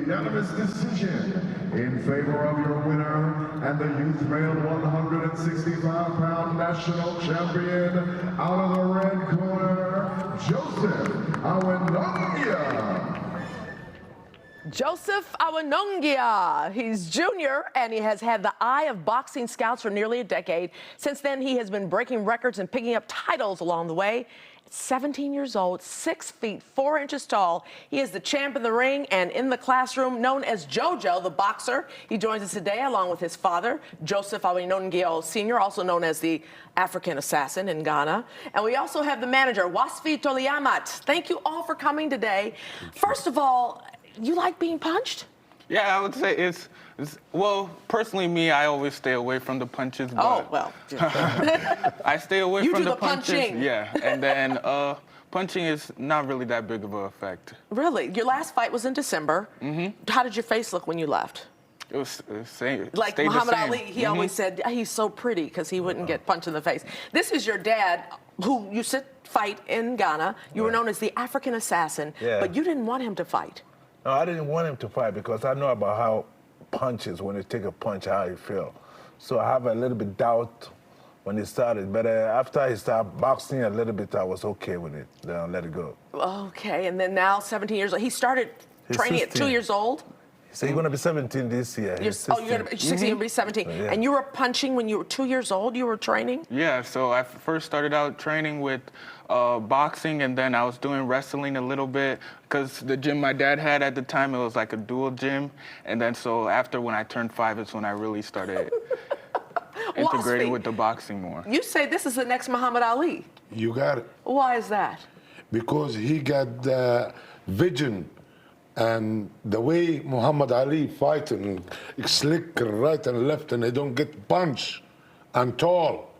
unanimous decision in favor of your winner and the youth male 165-pound national champion out of the red corner, Joseph Awinongia. Joseph Awinongia. He's junior, and he has had the eye of boxing scouts for nearly a decade. Since then, he has been breaking records and picking up titles along the way. At 17 years old, 6 feet 4 inches tall, he is the champ in the ring and in the classroom, known as JoJo, the boxer. He joins us today along with his father, Joseph Awinongia Sr., also known as the African assassin in Ghana. And we also have the manager, Wasfi Toliamat. Thank you all for coming today. First of all, you like being punched? Yeah, I would say it's well, personally, me, I always stay away from the punches. But oh, well. I stay away from the punches. Punching. Yeah, and then punching is not really that big of an effect. Really? Your last fight was in December. How did your face look when you left? It was the same. Like Muhammad Ali, he always said he's so pretty because he wouldn't get punched in the face. This is your dad, who you fight in Ghana. You were known as the African assassin, but you didn't want him to fight. No, I didn't want him to fight because I know about how punches, when you take a punch, how you feel. So I have a little bit doubt when he started, but after he started boxing a little bit, I was okay with it. Then I let it go. Okay, and then now 17 years old. He started training at 2 years old? So you're going to be 17 this year. You're 16, you're going to be 17. Yeah. And you were punching when you were 2 years old? You were training? Yeah, so I first started out training with boxing, and then I was doing wrestling a little bit because the gym my dad had at the time, it was like a dual gym. And then so after when I turned 5 is when I really started integrating with the boxing more. You say this is the next Muhammad Ali. You got it. Why is that? Because he got the vision. And the way Muhammad Ali fighting, slick right and left, and they don't get punch, and tall,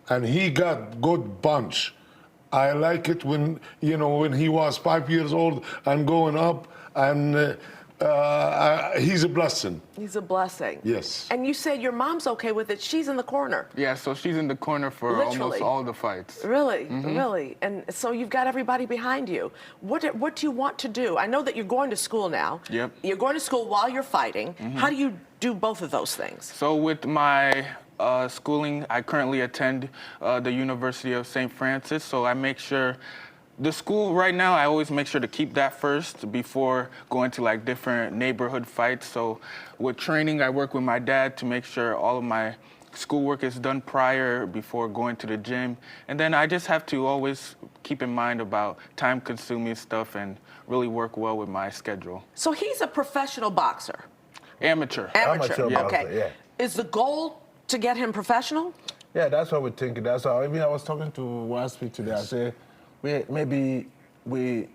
and he got good punch. I like it when when he was 5 years old and going up, and he's a blessing. He's a blessing. Yes. And you said your mom's okay with it. She's in the corner. Yeah, so she's in the corner for almost all the fights. Really, really. And so you've got everybody behind you. What do you want to do? I know that you're going to school now. Yep. You're going to school while you're fighting. How do you do both of those things? So with my schooling, I currently attend the University of St. Francis, so I make sure the school right now, I always make sure to keep that first before going to like different neighborhood fights. So with training, I work with my dad to make sure all of my schoolwork is done prior before going to the gym. And then I just have to always keep in mind about time-consuming stuff and really work well with my schedule. So he's a professional boxer? Amateur. Amateur yeah. boxer, Okay. yeah. Is the goal to get him professional? Yeah, that's what we're thinking. That's how. I mean, I was talking to Wasfi today. I said, maybe we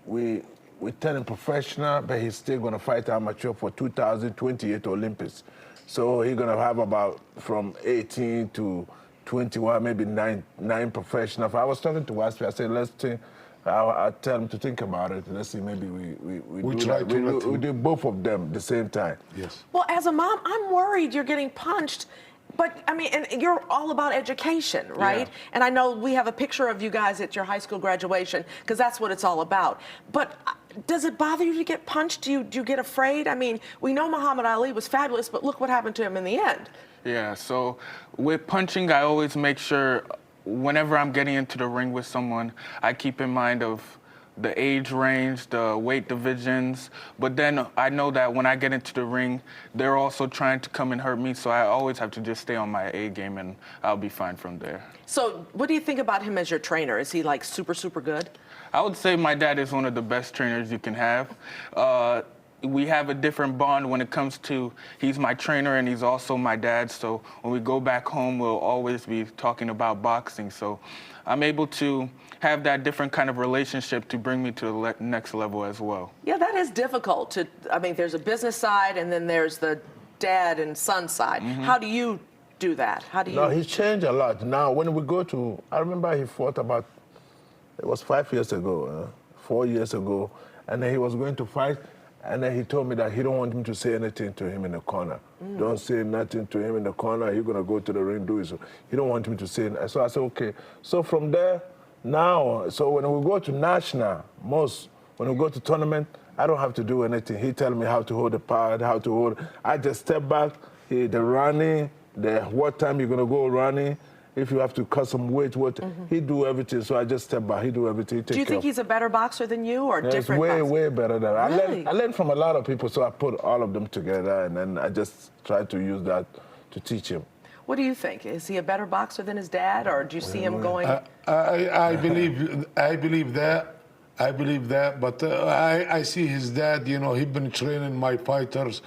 turn him professional, but he's still going to fight amateur for 2028 Olympics. So he's going to have about from 18 to 21, maybe nine professional. I was talking to Wasfi. I said, let's think. I'll tell him to think about it. Let's see, maybe we do both of them at the same time. Yes. Well, as a mom, I'm worried you're getting punched. But, I mean, and you're all about education, right? Yeah. And I know we have a picture of you guys at your high school graduation, because that's what it's all about. But does it bother you to get punched? Do you get afraid? I mean, we know Muhammad Ali was fabulous, but look what happened to him in the end. Yeah, so with punching, I always make sure whenever I'm getting into the ring with someone, I keep in mind of the age range, the weight divisions, but then I know that when I get into the ring, they're also trying to come and hurt me, so I always have to just stay on my A game and I'll be fine from there. So what do you think about him as your trainer? Is he like super, super good? I would say my dad is one of the best trainers you can have. We have a different bond when it comes to, he's my trainer and he's also my dad, so when we go back home, we'll always be talking about boxing, so I'm able to have that different kind of relationship to bring me to the next level as well. Yeah, that is difficult. I mean, there's a business side and then there's the dad and son side. How do you do that? How do you? No, he's changed a lot. Now, when we go to, I remember he fought about, it was 5 years ago, 4 years ago, and then he was going to fight, and then he told me that he don't want him to say anything to him in the corner. Don't say nothing to him in the corner. You're going to go to the ring, do it. So he don't want him to say anything. So I said, okay. So from there, now, so when we go to national, when we go to tournament, I don't have to do anything. He tell me how to hold the pad, how to hold. I just step back. The running, what time you're gonna go running. If you have to cut some weight, he do everything. So I just step back. He do everything. He take Do you care think he's a better boxer than you, or It's different? way better than Really? I learned from a lot of people, so I put all of them together, and then I just try to use that to teach him. What do you think? Is he a better boxer than his dad, or do you see him going? I believe that. I believe that, but I see his dad. You know, he's been training my fighters,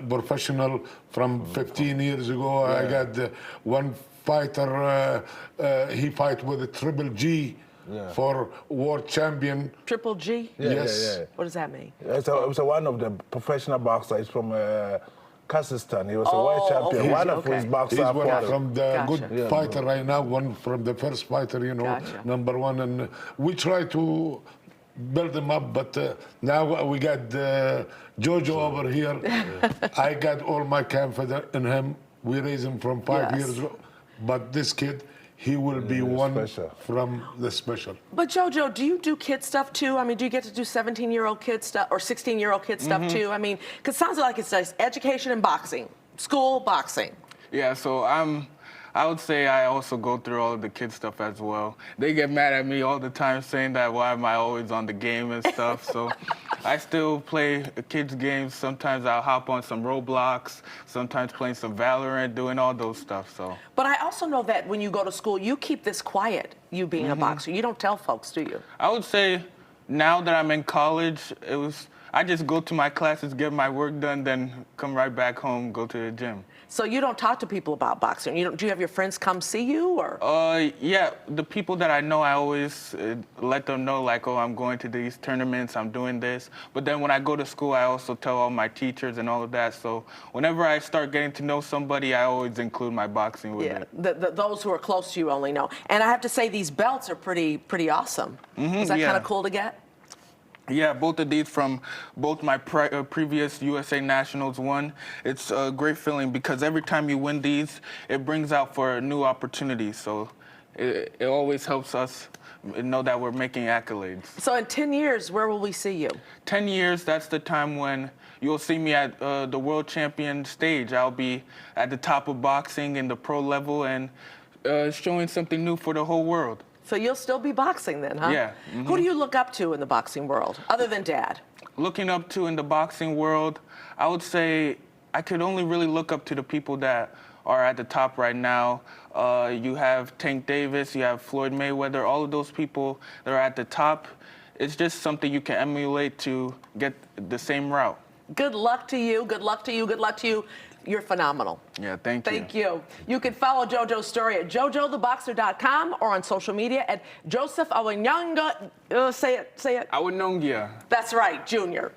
professional from 15 years ago. I got one fighter. He fight with a Triple G for world champion. Triple G? Yes. What does that mean? It's one of the professional boxers from Kazakhstan. He was a world champion. okay, One of okay. his boxers. He's one from the Gotcha. good fighter right now, one from the first fighter, you know, Gotcha. number one. And we try to build him up, but now we got Jojo over here. I got all my confidence in him. We raised him from 5 Yes. years old. But this kid, he will be one special. from the special. But Jojo, do you do kid stuff too? I mean, do you get to do 17-year-old kid stuff or 16-year-old kid stuff too? I mean, because it sounds like it's just education and boxing, school boxing. Yeah, so I would say I also go through all of the kid stuff as well. They get mad at me all the time saying that why am I always on the game and stuff. So I still play kids games. Sometimes I'll hop on some Roblox, sometimes playing some Valorant, doing all those stuff. So. But I also know that when you go to school, you keep this quiet, you being a boxer. You don't tell folks, do you? I would say now that I'm in college, I just go to my classes, get my work done, then come right back home, go to the gym. So you don't talk to people about boxing. Do you have your friends come see you, or? Yeah, the people that I know, I always let them know, like, oh, I'm going to these tournaments, I'm doing this. But then when I go to school, I also tell all my teachers and all of that. So whenever I start getting to know somebody, I always include my boxing with it. Those who are close to you only know. And I have to say, these belts are pretty awesome. Is that yeah. kind of cool to get? Yeah, both of these from both my previous USA Nationals won. It's a great feeling because every time you win these, it brings out for new opportunities. So it always helps us know that we're making accolades. So in 10 years, where will we see you? 10 years, that's the time when you'll see me at the world champion stage. I'll be at the top of boxing in the pro level and showing something new for the whole world. So you'll still be boxing then, huh? Yeah. Who do you look up to in the boxing world, other than Dad? Looking up to in the boxing world, I would say I could only really look up to the people that are at the top right now. You have Tank Davis, you have Floyd Mayweather, all of those people that are at the top. It's just something you can emulate to get the same route. Good luck to you. Good luck to you. Good luck to you. You're phenomenal. Yeah, thank you. Thank you. You can follow JoJo's story at jojotheboxer.com or on social media at Joseph Awanyanga. Say it. Awanyanga. That's right, Junior.